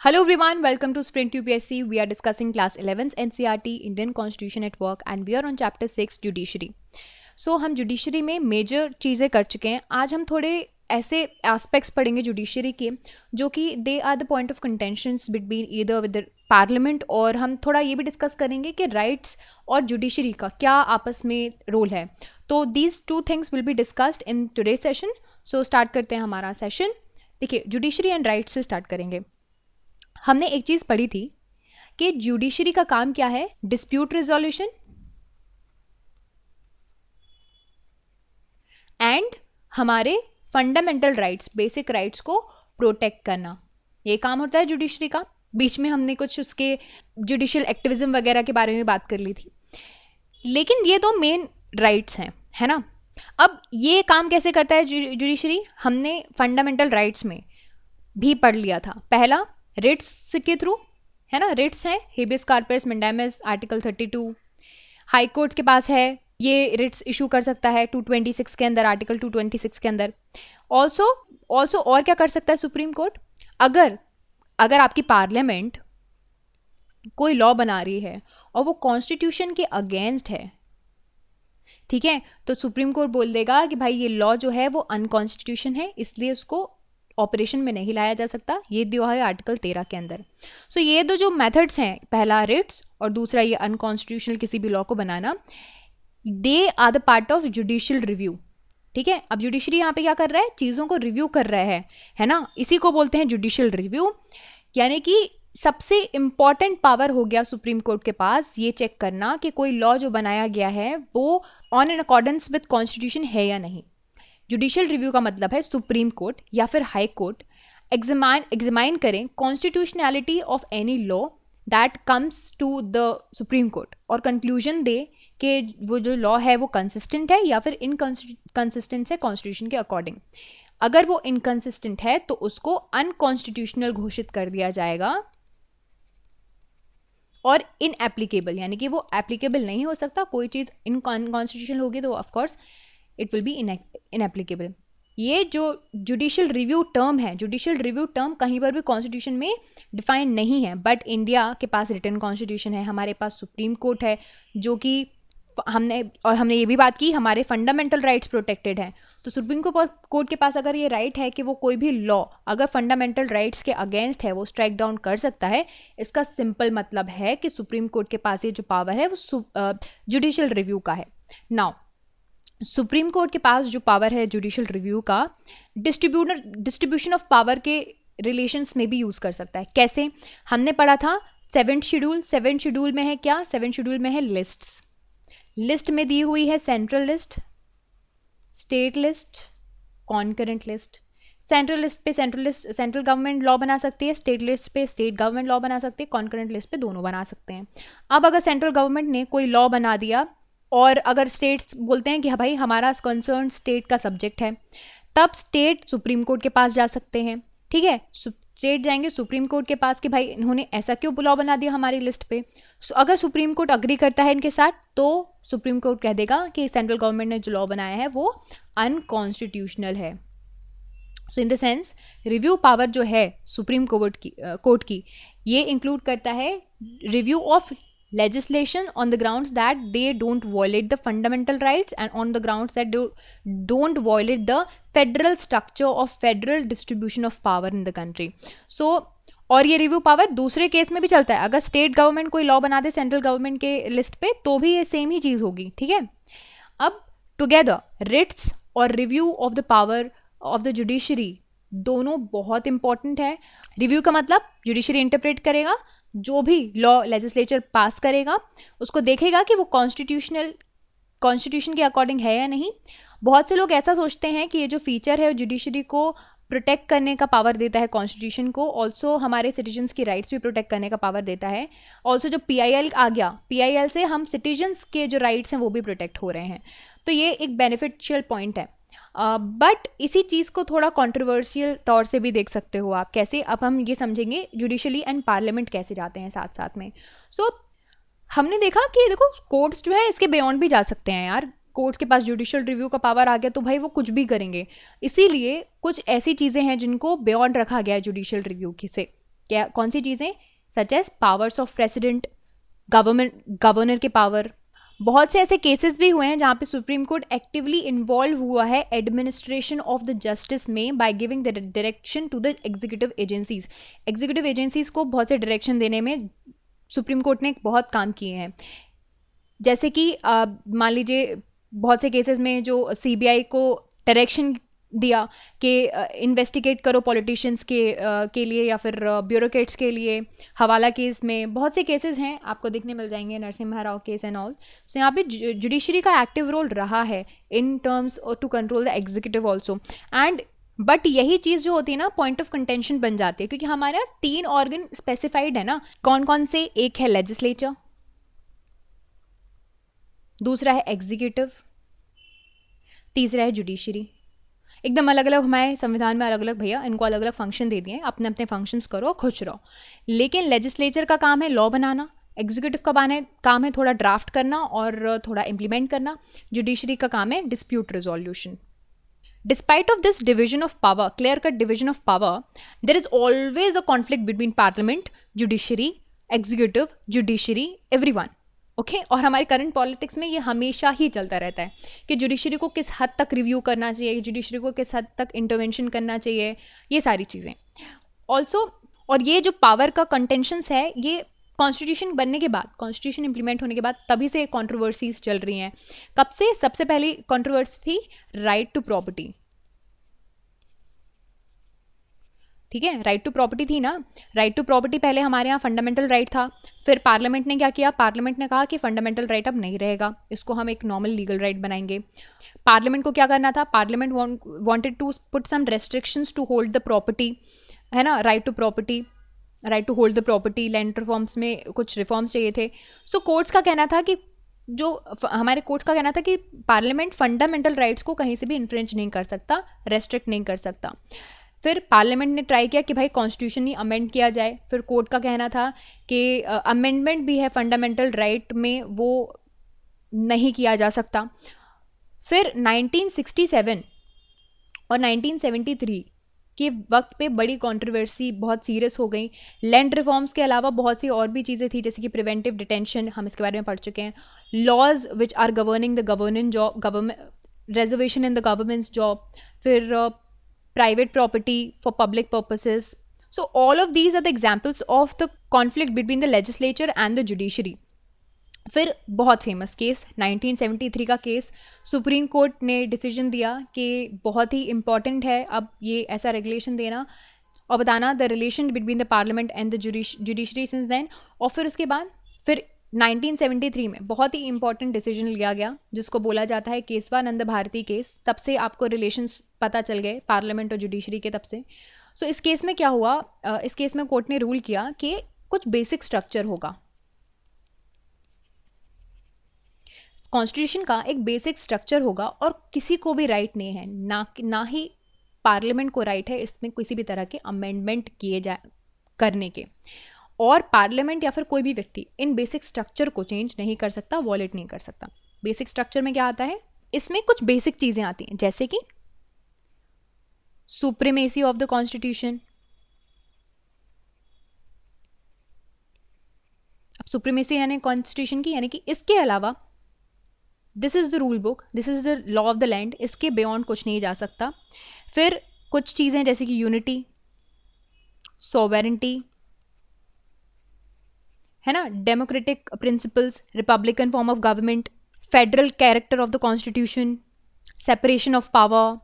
Hello everyone, welcome to Sprint UPSC. We are discussing class 11's NCERT Indian Constitution at Work and we are on chapter 6 Judiciary. So हम judiciary में major चीज़ें कर चुके हैं. आज हम थोड़े ऐसे एस्पेक्ट्स पढ़ेंगे जुडिशरी के जो कि they are the point of contentions between either with the parliament, और हम थोड़ा ये भी डिस्कस करेंगे कि राइट्स और जुडिशरी का क्या आपस में रोल है. तो these two things will be discussed in today session. So start करते हैं हमारा सेशन. देखिए, जुडिशरी एंड राइट्स से स्टार्ट करेंगे. हमने एक चीज़ पढ़ी थी कि जुडिशरी का काम क्या है, डिस्प्यूट रिजोल्यूशन एंड हमारे फंडामेंटल राइट्स, बेसिक राइट्स को प्रोटेक्ट करना. ये काम होता है जुडिशरी का. बीच में हमने कुछ उसके जुडिशियल एक्टिविज्म वगैरह के बारे में बात कर ली थी, लेकिन ये तो मेन राइट्स हैं, है ना. अब ये काम कैसे करता है जुडिशरी, हमने फंडामेंटल राइट्स में भी पढ़ लिया था. पहला रिट्स के थ्रू, है ना. रिट्स हैं habeas corpus, mandamus, article 32. High courts के पास है, ये रिट्स इशू कर सकता है 226 के अंदर, आर्टिकल 226 के अंदर. ऑल्सो और क्या कर सकता है सुप्रीम कोर्ट, अगर आपकी पार्लियामेंट कोई लॉ बना रही है और वो कॉन्स्टिट्यूशन के अगेंस्ट है, ठीक है, तो सुप्रीम कोर्ट बोल देगा कि भाई ये लॉ जो है वो अनकॉन्स्टिट्यूशन है, इसलिए उसको ऑपरेशन में नहीं लाया जा सकता. ये दिया है आर्टिकल 13 के अंदर. सो ये दो जो मेथड्स हैं, पहला रिट्स और दूसरा ये अनकॉन्स्टिट्यूशनल किसी भी लॉ को बनाना, they are the part of judicial review. ठीक है. अब जुडिशरी यहाँ पे क्या कर रहा है, चीज़ों को रिव्यू कर रहा है ना. इसी को बोलते हैं जुडिशियल रिव्यू. यानी कि सबसे इंपॉर्टेंट पावर हो गया सुप्रीम कोर्ट के पास ये चेक करना कि कोई लॉ जो बनाया गया है वो on in accordance with constitution है या नहीं. जुडिशियल रिव्यू का मतलब है सुप्रीम कोर्ट या फिर हाई कोर्ट एग्जामाइन करें constitutionality of any law that comes to the supreme court और कंक्लूजन दे कि वो जो लॉ है वो कंसिस्टेंट है या फिर इनकंसिस्टेंट है कॉन्स्टिट्यूशन के अकॉर्डिंग. अगर वो इनकंसिस्टेंट है तो उसको अनकॉन्स्टिट्यूशनल घोषित कर दिया जाएगा और इनएप्लीकेबल, यानी कि वो एप्लीकेबल नहीं हो सकता. कोई चीज़ इनकॉन्स्टिट्यूशनल होगी तो ऑफकोर्स इट विल बी इनएप्लीकेबल. ये जो जुडिशियल रिव्यू टर्म है, जुडिशियल रिव्यू टर्म कहीं पर भी कॉन्स्टिट्यूशन में डिफाइन नहीं है, बट इंडिया के पास रिटन कॉन्स्टिट्यूशन है, हमारे पास सुप्रीम कोर्ट है जो कि हमने ये भी बात की हमारे फंडामेंटल राइट्स प्रोटेक्टेड हैं. तो सुप्रीम कोर्ट के पास अगर ये राइट है कि वो कोई भी लॉ अगर फंडामेंटल राइट्स के अगेंस्ट है वो स्ट्राइक डाउन कर सकता है, इसका सिंपल मतलब है कि सुप्रीम कोर्ट के पास ये जो पावर है वो जुडिशियल रिव्यू का है. नाउ सुप्रीम कोर्ट के पास जो पावर है जुडिशियल रिव्यू का, डिस्ट्रीब्यूशन ऑफ पावर के रिलेशंस में भी यूज़ कर सकता है. कैसे, हमने पढ़ा था सेवेंथ शेड्यूल में है क्या, सेवेंथ शेड्यूल में है लिस्ट्स. लिस्ट में दी हुई है central list, state list, concurrent list. Central list पे सेंट्रल गवर्नमेंट लॉ बना सकती है, स्टेट लिस्ट पे स्टेट गवर्नमेंट लॉ बना सकती है, कॉन्करेंट लिस्ट पे दोनों बना सकते हैं. अब अगर सेंट्रल गवर्नमेंट ने कोई लॉ बना दिया और अगर स्टेट्स बोलते हैं कि भाई हमारा कंसर्न स्टेट का सब्जेक्ट है, तब स्टेट सुप्रीम कोर्ट के पास जा सकते हैं. ठीक है, स्टेट जाएंगे सुप्रीम कोर्ट के पास कि भाई इन्होंने ऐसा क्यों लॉ बना दिया हमारी लिस्ट पे. अगर सुप्रीम कोर्ट अग्री करता है इनके साथ तो सुप्रीम कोर्ट कह देगा कि सेंट्रल गवर्नमेंट ने जो लॉ बनाया है वो अनकॉन्स्टिट्यूशनल है. So in the sense review power जो है सुप्रीम कोर्ट की ये इंक्लूड करता है review of legislation on the grounds that they don't violate the fundamental rights and on the grounds that don't violate the federal structure of federal distribution of power in the country. So और ये review power दूसरे case में भी चलता है. अगर state government कोई law बना दे सेंट्रल गवर्नमेंट के लिस्ट पे तो भी ये सेम ही चीज़ होगी. ठीक है. अब टुगेदर रिट्स और review of the power of the judiciary दोनों बहुत इंपॉर्टेंट है. रिव्यू का मतलब जुडिशरी इंटरप्रेट करेगा, जो भी लॉ लेजिस्लेचर पास करेगा उसको देखेगा कि वो कॉन्स्टिट्यूशन के अकॉर्डिंग है या नहीं. बहुत से लोग ऐसा सोचते हैं कि ये जो फीचर है जुडिशरी को प्रोटेक्ट करने का पावर देता है कॉन्स्टिट्यूशन को, ऑल्सो हमारे सिटीजन्स की राइट्स भी प्रोटेक्ट करने का पावर देता है. ऑल्सो जब PIL आ गया, PIL से हम सिटीजन्स के जो राइट्स हैं वो भी प्रोटेक्ट हो रहे हैं. तो ये एक बेनिफिशियल पॉइंट है. बट इसी चीज़ को थोड़ा कंट्रोवर्शियल तौर से भी देख सकते हो आप. कैसे, अब हम ये समझेंगे जुडिशली एंड पार्लियामेंट कैसे जाते हैं साथ साथ में. सो हमने देखा कि देखो कोर्ट्स जो है इसके बियॉन्ड भी जा सकते हैं यार. कोर्ट्स के पास जुडिशियल रिव्यू का पावर आ गया तो भाई वो कुछ भी करेंगे. इसीलिए कुछ ऐसी चीज़ें हैं जिनको बियॉन्ड रखा गया है जुडिशियल रिव्यू से. क्या कौन सी चीज़ें? Such as powers of president, governor के पावर। बहुत से ऐसे केसेस भी हुए हैं जहाँ पे सुप्रीम कोर्ट एक्टिवली इन्वॉल्व हुआ है एडमिनिस्ट्रेशन ऑफ द जस्टिस में by giving the direction to the executive agencies. Executive agencies को बहुत से डायरेक्शन देने में सुप्रीम कोर्ट ने बहुत काम किए हैं। जैसे कि मान लीजिए बहुत से केसेस में जो सीबीआई को डायरेक्शन दिया कि इन्वेस्टिगेट करो पॉलिटिशियंस के लिए या फिर ब्यूरोक्रेट्स के लिए। हवाला केस में बहुत से केसेस हैं, आपको देखने मिल जाएंगे, Narasimha Rao case and all. So यहाँ पे जुडिशरी का एक्टिव रोल रहा है in terms to control the executive also. And but यही चीज़ जो होती है ना, पॉइंट ऑफ कंटेंशन बन जाती है, क्योंकि हमारे 3 ऑर्गन स्पेसिफाइड है ना। कौन कौन से? एक है लेजिस्लेचर, दूसरा है एग्जीक्यूटिव, तीसरा है जुडिशरी। एकदम अलग अलग हमारे संविधान में अलग अलग, भैया इनको अलग अलग फंक्शन दे दिए हैं, अपने अपने फंक्शंस करो, खुश रहो। लेकिन लेजिस्लेचर का काम है लॉ बनाना, एग्जीक्यूटिव का काम है थोड़ा ड्राफ्ट करना और थोड़ा इम्प्लीमेंट करना, जुडिशरी का काम है dispute resolution. Despite of this division of power, clear-cut division of power, there is always a conflict between parliament, judiciary, executive, judiciary, everyone. Okay और हमारे करंट पॉलिटिक्स में ये हमेशा ही चलता रहता है कि जुडिशरी को किस हद तक रिव्यू करना चाहिए, जुडिशरी को किस हद तक इंटरवेंशन करना चाहिए, ये सारी चीज़ें ऑल्सो। और ये जो पावर का कंटेंशंस है, ये कॉन्स्टिट्यूशन बनने के बाद, कॉन्स्टिट्यूशन इंप्लीमेंट होने के बाद तभी से कंट्रोवर्सीज चल रही हैं। कब से? सबसे पहली कंट्रोवर्सी थी राइट टू प्रॉपर्टी। ठीक है, राइट टू प्रॉपर्टी थी ना। राइट टू प्रॉपर्टी पहले हमारे यहाँ फंडामेंटल राइट था, फिर पार्लियामेंट ने क्या किया? पार्लियामेंट ने कहा कि फंडामेंटल राइट अब नहीं रहेगा, इसको हम एक नॉर्मल लीगल राइट बनाएंगे। पार्लियामेंट को क्या करना था? Parliament wanted to put some restrictions to hold the property, है ना, right to property, right to hold the property. Land reforms में कुछ रिफॉर्म्स चाहिए थे। सो कोर्ट्स का कहना था कि हमारे कोर्ट्स का कहना था कि पार्लियामेंट फंडामेंटल राइट्स को कहीं से भी इन्फ्रिंज नहीं कर सकता, रेस्ट्रिक्ट नहीं कर सकता। फिर पार्लियामेंट ने ट्राई किया कि भाई कॉन्स्टिट्यूशन ही अमेंड किया जाए। फिर कोर्ट का कहना था कि अमेंडमेंट भी है फंडामेंटल राइट में, वो नहीं किया जा सकता। फिर 1967 और 1973 के वक्त पे बड़ी कंट्रोवर्सी बहुत सीरियस हो गई। लैंड रिफॉर्म्स के अलावा बहुत सी और भी चीज़ें थी, जैसे कि प्रिवेंटिव डिटेंशन, हम इसके बारे में पढ़ चुके हैं। Laws which are governing the governing job, government reservation in the governments job, फिर private property for public purposes. So all of these are the examples of the conflict between the legislature and the judiciary. फिर बहुत famous case 1973 का case, supreme court ने decision दिया कि बहुत ही important है अब ये ऐसा रेगुलेशन देना और बताना the relation between the parliament and the judiciary since then. और फिर उसके बाद फिर 1973 में बहुत ही इंपॉर्टेंट डिसीजन लिया गया, जिसको बोला जाता है केशवानंद भारती केस। तब से आपको रिलेशंस पता चल गए पार्लियामेंट और जुडिशरी के, तब से। सो इस केस में क्या हुआ? इस केस में कोर्ट ने रूल किया कि कुछ बेसिक स्ट्रक्चर होगा, कॉन्स्टिट्यूशन का एक बेसिक स्ट्रक्चर होगा और किसी को भी राइट नहीं है, ना ही पार्लियामेंट को राइट है इसमें किसी भी तरह के अमेंडमेंट किए जा करने के। और पार्लियामेंट या फिर कोई भी व्यक्ति इन बेसिक स्ट्रक्चर को चेंज नहीं कर सकता, वॉलेट नहीं कर सकता। बेसिक स्ट्रक्चर में क्या आता है? इसमें कुछ बेसिक चीज़ें आती हैं, जैसे कि सुप्रीमेसी ऑफ द कॉन्स्टिट्यूशन। अब सुप्रीमेसी यानी कॉन्स्टिट्यूशन की, यानी कि इसके अलावा this is the rule book, this is the law of the land, इसके बियॉन्ड कुछ नहीं जा सकता। फिर कुछ चीज़ें जैसे कि यूनिटी, सोवेरेंटी, है ना, democratic principles, Republican form of government, federal character of the constitution, separation of power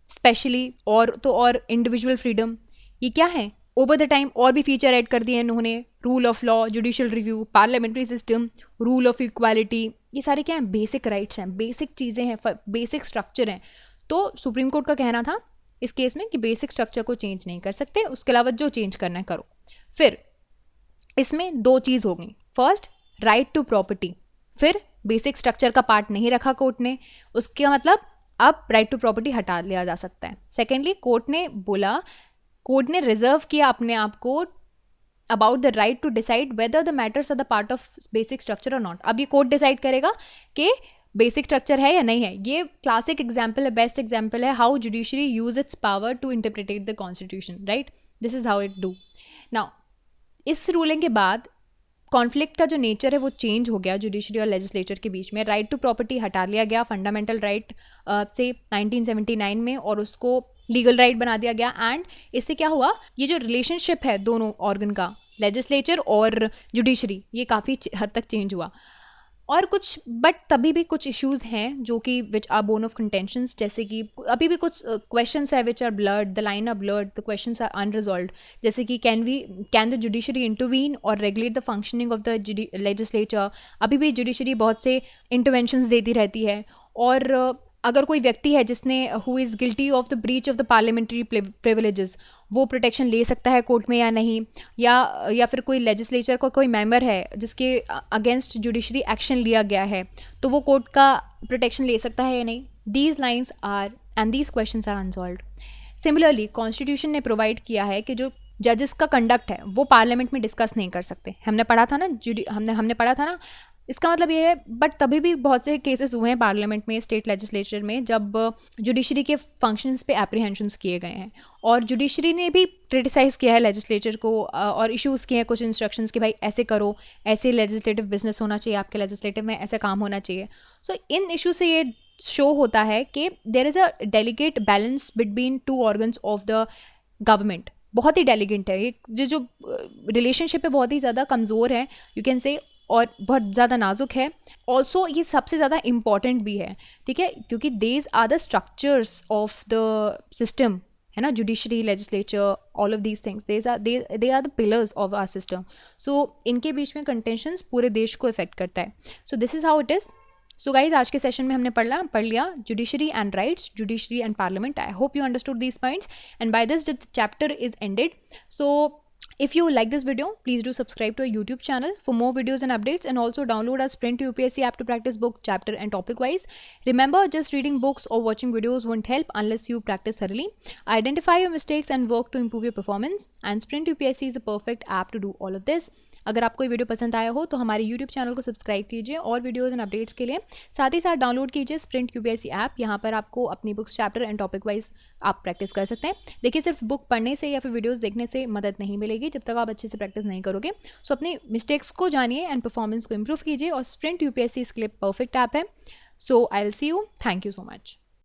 specially, और इंडिविजुअल फ्रीडम। ये क्या है? ओवर द टाइम और भी फीचर ऐड कर दिए इन्होंने, rule of law, judicial review, parliamentary system, rule of equality. ये सारे क्या हैं? बेसिक राइट्स हैं, बेसिक चीज़ें हैं, बेसिक स्ट्रक्चर हैं। तो सुप्रीम कोर्ट का कहना था इस केस में कि बेसिक स्ट्रक्चर को चेंज नहीं कर सकते, उसके अलावा जो चेंज करना है करो। फिर इसमें 2 चीज़ हो गई, फर्स्ट राइट टू प्रॉपर्टी, फिर बेसिक स्ट्रक्चर का पार्ट नहीं रखा कोर्ट ने, उसका मतलब अब राइट टू प्रॉपर्टी हटा लिया जा सकता है। सेकेंडली कोर्ट ने बोला, कोर्ट ने रिजर्व किया अपने आप को about the right to decide whether the matters are the part of basic structure और नॉट। अब ये कोर्ट डिसाइड करेगा कि बेसिक स्ट्रक्चर है या नहीं है। ये क्लासिक एग्जाम्पल है, बेस्ट एग्जाम्पल है how judiciary use its power to interpret the constitution, right? This is how it do. Now इस रूलिंग के बाद कॉन्फ्लिक्ट का जो नेचर है वो चेंज हो गया जुडिशरी और लेजिस्लेचर के बीच में. राइट टू प्रॉपर्टी हटा लिया गया फंडामेंटल राइट से 1979 में, और उसको लीगल राइट बना दिया गया. एंड इससे क्या हुआ, ये जो रिलेशनशिप है दोनों ऑर्गन का, लेजिस्लेचर और जुडिशरी, ये काफ़ी हद तक चेंज हुआ. और कुछ बट तभी भी कुछ इश्यूज हैं जो कि which are bone of contentions, जैसे कि अभी भी कुछ क्वेश्चंस है which are blurred, the line are blurred, the questions are unresolved. जैसे कि कैन द जुडिशरी इंटरवीन और regulate the functioning of the legislature. अभी भी जुडिशरी बहुत से इंटरवेंशंस देती रहती है. और अगर कोई व्यक्ति है जिसने who is guilty of the breach of the parliamentary privileges, वो प्रोटेक्शन ले सकता है कोर्ट में या नहीं. या फिर कोई लेजिस्लेचर का कोई मेंबर है जिसके अगेंस्ट जुडिशरी एक्शन लिया गया है, तो वो कोर्ट का प्रोटेक्शन ले सकता है या नहीं. These lines are and these questions are unsolved. Similarly constitution ने प्रोवाइड किया है कि जो जजेस का कंडक्ट है वो पार्लियामेंट में डिस्कस नहीं कर सकते. हमने पढ़ा था ना, हमने पढ़ा था ना. इसका मतलब ये है, बट तभी भी बहुत से केसेस हुए हैं पार्लियामेंट में, स्टेट लेजिस्लेचर में, जब जुडिशरी के फंक्शंस पे एप्रीहेंशंस किए गए हैं. और जुडिशरी ने भी क्रिटिसाइज़ किया है लेजिस्लेचर को और इश्यूज़ किए हैं कुछ इंस्ट्रक्शंस कि भाई ऐसे करो, ऐसे लेजिस्लेटिव बिजनेस होना चाहिए आपके लेजिस्लेटिव में, ऐसा काम होना चाहिए. सो इन इशू से ये शो होता है कि there is a delicate balance between two organs of the government. बहुत ही डेलिकेट है ये जो रिलेशनशिप है, बहुत ही ज़्यादा कमज़ोर है यू कैन से, और बहुत ज़्यादा नाजुक है. ऑल्सो ये सबसे ज़्यादा इम्पॉर्टेंट भी है, ठीक है, क्योंकि these are the structures of the system, है ना. Judiciary, legislature, all of these things, they are the pillars of our system. So इनके बीच में कंटेंशंस पूरे देश को इफेक्ट करता है. So this is how it is. So guys, आज के सेशन में हमने पढ़ लिया judiciary and rights, judiciary and parliament. I hope you understood these points, and by this the chapter is ended. So if you like this video, please do subscribe to our YouTube channel for more videos and updates, and also download our Sprint to UPSC App to Practice book chapter and topic wise. Remember, just reading books or watching videos won't help unless you practice thoroughly. Identify your mistakes and work to improve your performance, and Sprint UPSC is the perfect app to do all of this. अगर आपको ये video पसंद आया हो तो हमारे YouTube channel को subscribe कीजिए और वीडियोज़ एंड अपडेट्स के लिए. साथ ही साथ डाउनलोड कीजिए स्प्रिंट यूपीएससी ऐप. यहाँ पर आपको अपनी books chapter and topic wise आप प्रैक्टिस कर सकते हैं. देखिए, सिर्फ बुक पढ़ने से या फिर वीडियोज़ देखने से मदद नहीं मिलेगी जब तक आप अच्छे से प्रैक्टिस नहीं करोगे. सो अपनी मिस्टेक्स को जानिए एंड परफॉर्मेंस को इम्प्रूव कीजिए, और स्प्रिंट यूपीएससी इसके लिए परफेक्ट ऐप है. So I will see you. Thank you so much.